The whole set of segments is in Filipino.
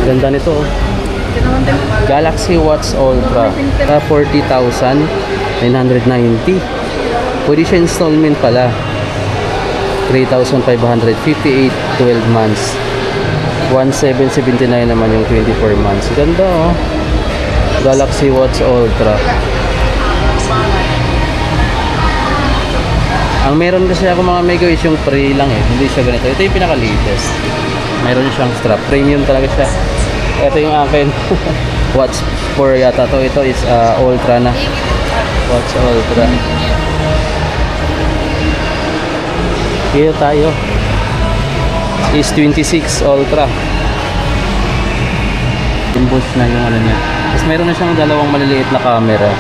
Ganda nito oh. Galaxy Watch Ultra 40,990. Pwede siya installment pala. 3,558 12 months. 1,779 naman yung 24 months. Ganda oh. Galaxy Watch Ultra. Ang meron kasi ako mga Mego is yung free lang eh. Hindi siya ganito. Ito yung pinaka-latest. Meron siyang strap. Premium talaga siya. Ito yung akin. Watch 4 yata to. Ito is Ultra na. Watch Ultra. Dito tayo. Is 26 Ultra. Imbush na yung ano niya. Tapos meron na siyang dalawang maliliit na camera.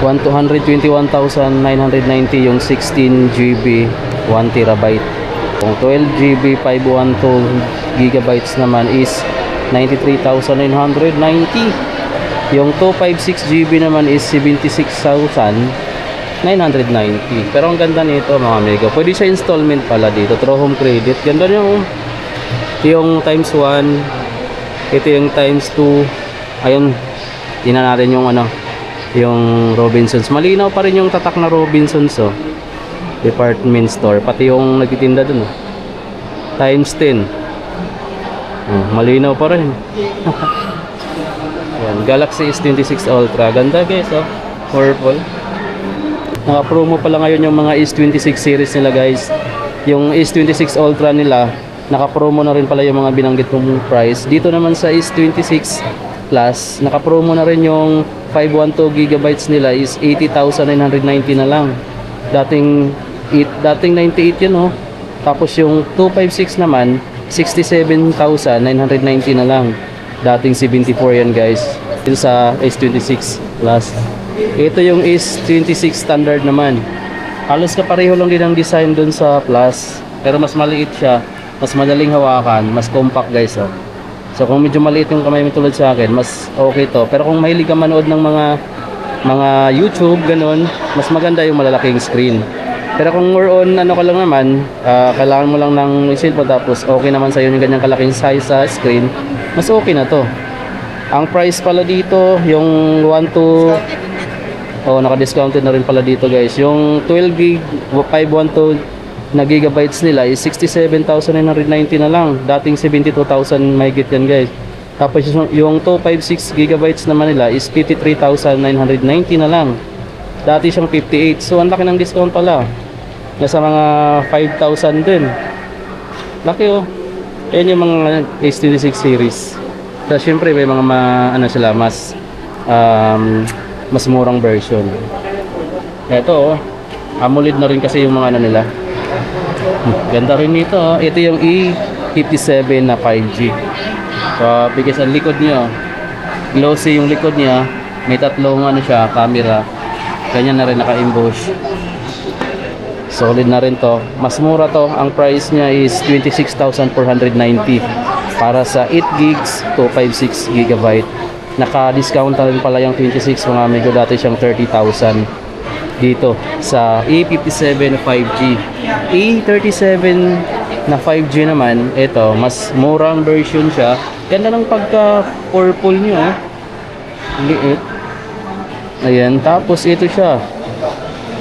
221,990 yung 16GB 1TB. Kung 12GB 512 gigabytes naman is 93,990. Yung 256GB naman is 76,990. Pero ang ganda nito mga amigo. Pwede siya installment pala dito. Through home credit. Ganda yung times 1. Ito yung times 2. Ayun. Tingnan natin yung ano. Yung Robinsons. Malinaw pa rin yung tatak na Robinsons oh. Department store. Pati yung nagtitinda dun oh. Times 10. Malinaw pa rin. Yan. Galaxy S26 Ultra. Ganda guys oh. Purple. Naka-promo pala ngayon yung mga S26 series nila guys. Yung S26 Ultra nila, naka-promo na rin pala yung mga binanggit kong price. Dito naman sa S26 Plus, naka-promo na rin yung 512 gigabytes nila is 80,990 na lang. Dating 98 yun oh. Tapos yung 256 naman 67,990 na lang. Dating 74 yan guys. Dito sa S26 Plus. Ito yung S26 standard naman. Halos kapareho lang din ang design dun sa Plus. Pero mas maliit siya. Mas madaling hawakan. Mas compact guys oh. So kung medyo maliit yung kamay mo tulad sa akin, mas okay to. Pero kung mahilig ka manood ng mga YouTube, ganun, mas maganda yung malalaking screen. Pero kung more on ano ka lang naman, kailangan mo lang ng cellphone tapos okay naman sa iyo yung ganyang kalaking size sa screen, mas okay na to. Ang price pala dito, yung 1 to naka-discounted na rin pala dito guys. Yung 12 gig 512 na gigabytes nila is 67,990 na lang. Dating 72,000 mahigit yan guys. Tapos yung 256 gigabytes naman nila is 53,990 na lang. Dati siyang 58. So ang laki ng discount pala. Nasa mga 5,000 din. Laki oh. Yan yung mga S26 series. Tapos syempre may mga ano sila mas murang version. Ito oh. AMOLED na rin kasi yung mga ano nila. Ganda rin nito oh. Ito yung E57 na 5G. So bigas ang likod niya. Glossy yung likod niya. May tatlong ano siya, camera. Ganyan na rin naka-emboss. Solid na rin to. Mas mura to. Ang price niya is 26,490 para sa 8 gigs to 56 gigabyte. Naka-discount na rin pala yung 26 mga amigo. Dati siyang 30,000 dito sa E57 na 5G. E37 na 5G naman, ito, mas murang version siya. Ganda ng pagka-purple niya. Liit. Ayan, tapos ito siya.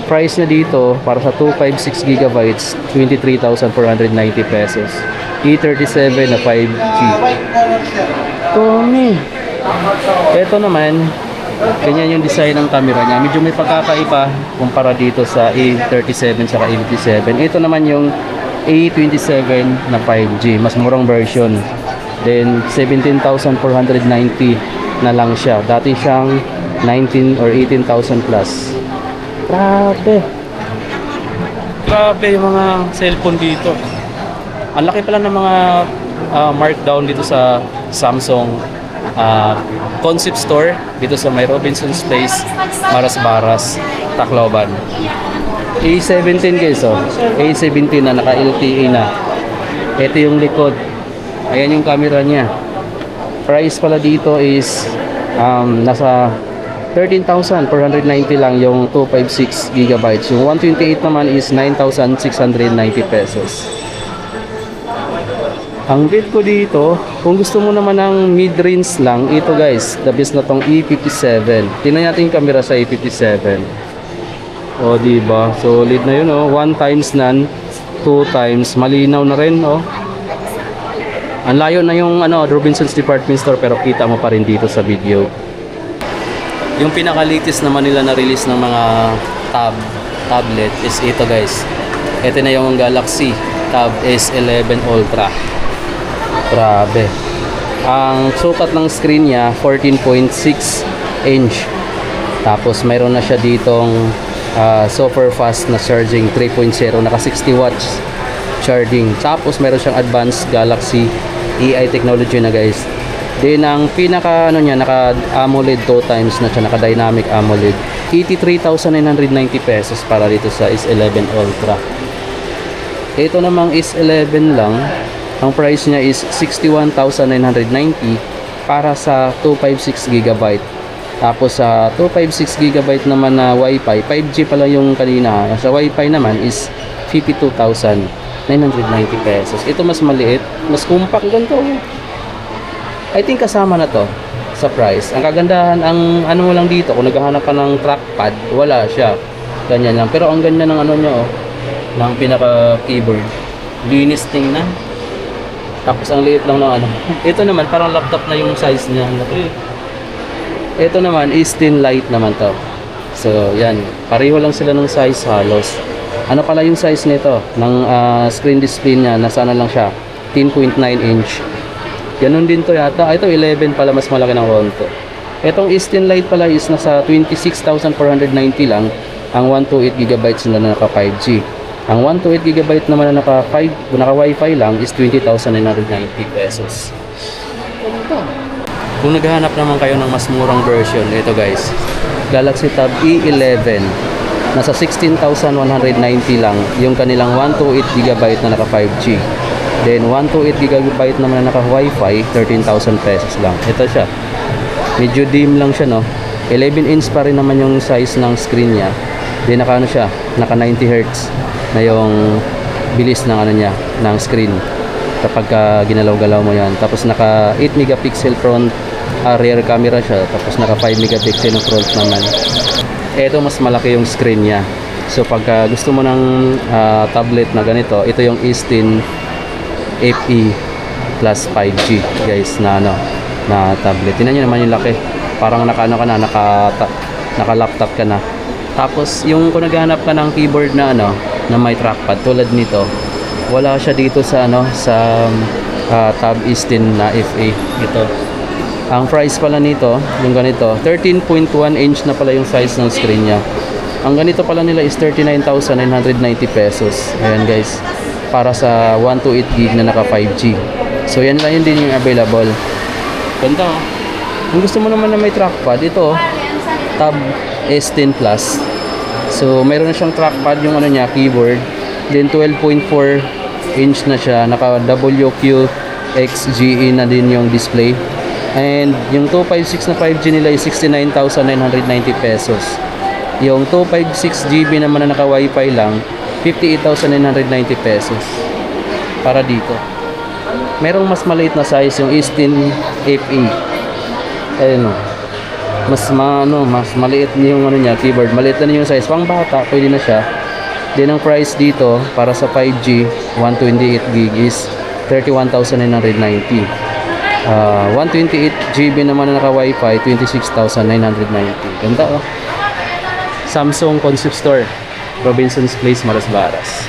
Price na dito para sa 256 gigabytes, 23,490 pesos. E37 na 5G. Tommy. Ito naman, ganyan yung design ng camera niya. Medyo may pagkakaiba kumpara dito sa A37 saka A57. Ito naman yung A27 na 5G. Mas murang version. Then 17,490 na lang siya. Dati siyang 19 or 18,000 plus. Grabe. Grabe yung mga cellphone dito. Ang laki pala ng mga markdown dito sa Samsung concept store dito sa may Robinsons Place, Maras, Tacloban. A17 guys oh. A17 na naka LTE na. Ito yung likod. Ayan yung camera niya. Price pala dito is nasa 13,490 lang yung 256 gigabytes. Yung 128 naman is 9,690 pesos. Ang bid ko dito, kung gusto mo naman ng mid-range lang, ito guys, the best na tong E57. Tingnan natin yung camera sa E57. O, diba? Solid na yun, oh. 1 times nan, 2 times. Malinaw na rin, oh. Ang layo na yung Robinsons Department Store, pero kita mo pa rin dito sa video. Yung pinaka-latest naman nila na release ng mga tablet is ito guys. Ito na yung Galaxy Tab S11 Ultra. Grabe. Ang sukat ng screen niya 14.6 inch. Tapos mayroon na siya ditong super fast na charging 3.0, naka 60 watts charging. Tapos mayroon siyang advanced Galaxy AI technology na guys. Then ang pinaka niya, naka AMOLED 2 times na siya, naka dynamic AMOLED. 83,990 pesos para dito sa S11 Ultra. Ito namang S11 lang, ang price niya is 61,990 para sa 256GB. Tapos sa 256GB naman na Wi-Fi, 5G pala yung kanina. Sa Wi-Fi naman is 52,990 pesos. Ito mas maliit, mas compact ganito. I think kasama na to sa price. Ang kagandahan, ang ano mo lang dito, kung naghahanap ka ng trackpad, wala siya. Ganyan lang. Pero ang ganda ng ano niya, oh, ng pinaka keyboard. Linis tingnan. Tapos ang liit lang ng ano. Ito naman parang laptop na yung size niya. Ito naman is thin light naman to. So yan, pareho lang sila ng size halos. Ano pala yung size nito ng screen display niya? Nasa ano lang siya, 10.9 inch. Ganun din to yata. Ito 11 pala, mas malaki ng konti. Itong is thin light pala is nasa 26,490 lang. Ang 128GB na naka 5G. Ang 128GB naman na naka Wi-Fi lang is 20,990 pesos. Kung naghahanap naman kayo ng mas murang version, ito guys, Galaxy Tab E11. Nasa 16,190 lang yung kanilang 128GB na naka 5G. Then 128GB naman na naka Wi-Fi, 13,000 pesos lang. Ito siya. Medyo dim lang siya, no. 11 inch pa rin naman yung size ng screen niya. Then naka ano siya, naka 90Hz na yung bilis ng ano niya, ng screen kapag ginalaw-galaw mo yan. Tapos naka 8 megapixel front rear camera siya, tapos naka 5 megapixel ng front naman. Ito mas malaki yung screen niya. So pagka gusto mo ng tablet na ganito, ito yung S10 FE plus 5G guys na ano, na tablet. Tingnan niyo naman yung laki. Parang naka ano ka na, naka laptop ka na. Tapos yung kung naghahanap ka ng keyboard na ano, na may trackpad tulad nito, wala siya dito sa ano, sa Tab S10 na FE. Ito. Ang price pala nito, yung ganito, 13.1 inch na pala yung size ng screen niya. Ang ganito pala nila is 39,990 pesos. Ayan guys, para sa 128GB na naka 5G. So yan lang yun din yung available. Ganda, oh. Kung gusto mo naman na may trackpad, ito Tab S10 Plus. So mayroon na siyang trackpad, yung ano niya, keyboard. Then 12.4 inch na siya, naka WQXGE na din yung display. And yung 256 na 5G nila is 69,990 pesos. Yung 256GB naman na naka Wi-Fi lang, 58,990 pesos. Para dito. Merong mas maliit na size, yung S10 FE. Ayun, mas maliit yung ano niya, keyboard. Maliit na yung size, pang bata, pwede na siya. Then ang price dito para sa 5G 128GB is 31,990. 128GB naman na naka Wi-Fi, 26,990. Ganda, oh. Samsung Concept Store, Robinsons Place, Maras Baras.